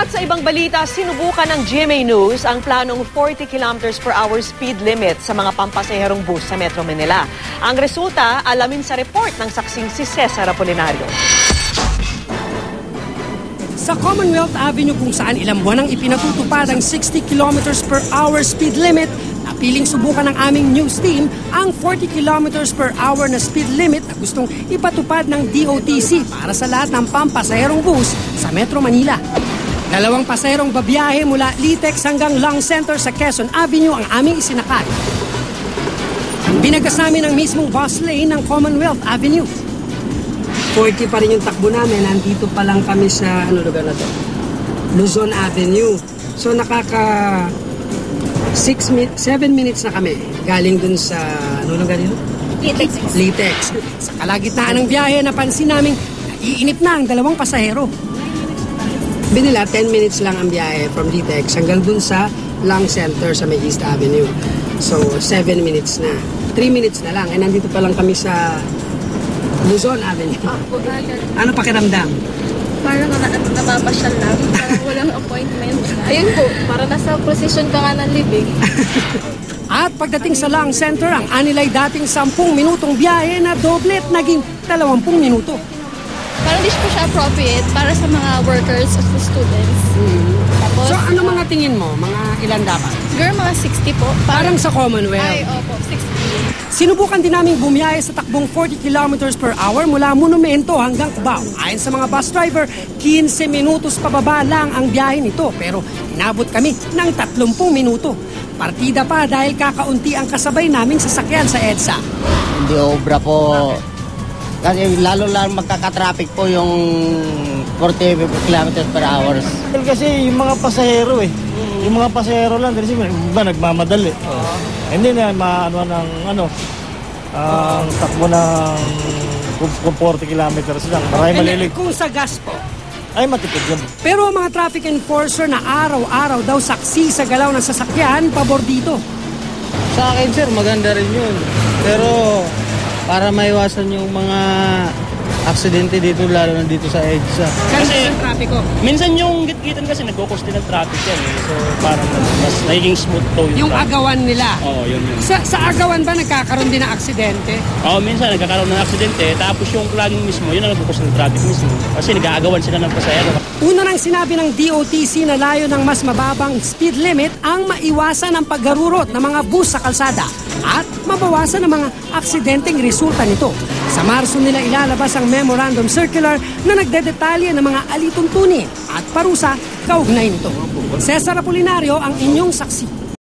At sa ibang balita, sinubukan ng GMA News ang planong 40 kilometers per hour speed limit sa mga pampasaherong bus sa Metro Manila. Ang resulta, alamin sa report ng saksing si Cesar Apolinario. Sa Commonwealth Avenue kung saan ilang buwan ang ipinatutupad ang 60 kilometers per hour speed limit, napiling subukan ng aming news team ang 40 kilometers per hour na speed limit na gustong ipatupad ng DOTC para sa lahat ng pampasaherong bus sa Metro Manila. Dalawang pasaherong babiyahe mula Litex hanggang Long Center sa Quezon Avenue ang aming isinakay. Binagas namin ang mismong bus lane ng Commonwealth Avenue. 40 pa rin yung takbo namin. Nandito pa lang kami sa, lugar na to? Luzon Avenue. So nakaka 7 minutes na kami. Galing dun sa, lugar yun? Litex. Sa kalagitnaan ng biyahe, napansin namin, naiinip na ang dalawang pasahero. Binila, 10 minutes lang ang biyahe from Litex hanggang dun sa Long Center sa may East Avenue. So 7 minutes na. 3 minutes na lang. Eh nandito pa lang kami sa Luzon Avenue. Ano pakiramdam? Parang napapasyal lang. Parang walang appointment. Ayun po, parang nasa posisyon ka nga ng libing. At pagdating sa Long Center, ang anilay dating 10 minutong biyahe na doblet naging 20 minuto. Parang di po siya appropriate para sa mga workers at the students. Tapos, So ano mga tingin mo? Mga ilan dapat? siguro mga 60 po. Parang sa Commonwealth. Ay, opo, 60. Sinubukan din naming bumiyahe sa takbong 40 kilometers per hour mula Monumento hanggang Cubao. Ayon sa mga bus driver, 15 minutos pababa lang ang biyahe nito pero inabot kami ng 30 minuto. Partida pa dahil kakaunti ang kasabay naming sasakyan sa EDSA. Hindi obra po. Kasi lalo lang magkaka-traffic po yung 40 kilometers per hour. Kasi yung mga pasahero yung mga pasahero lang, kasi iba nagmamadali. Hindi na maano ng ang takbo ng kung 40 kilometers lang. Maraming malilig. Kung sa gas po. Ay, matipid yun. Pero ang mga traffic enforcer na araw-araw daw saksi sa galaw ng sasakyan, pabor dito. Sa akin sir, maganda rin yun. Pero para maiwasan yung mga aksidente dito, lalo na dito sa EDSA. Kasi ang trapiko. Minsan yung gitgitan kasi nagkukos din ng traffic yan eh. So parang mas nagiging smooth to Yung agawan nila. Oo, yun. Sa agawan ba nagkakaroon din ng aksidente? Oo, minsan nagkakaroon ng aksidente tapos yung plugin mismo, yun ang nagkukos ng traffic mismo. Kasi nag-aagawan sila ng pasahero. Una nang sinabi ng DOTC na layo ng mas mababang speed limit ang maiwasan ang paggarurot ng mga bus sa kalsada at mabawasan ang mga aksidenteng resulta nito. Sa Marso nila ilalabas ang memorandum circular na nagdedetalye ng mga alituntunin at parusa kaugnay nito. Cesar Apolinario ang inyong saksi.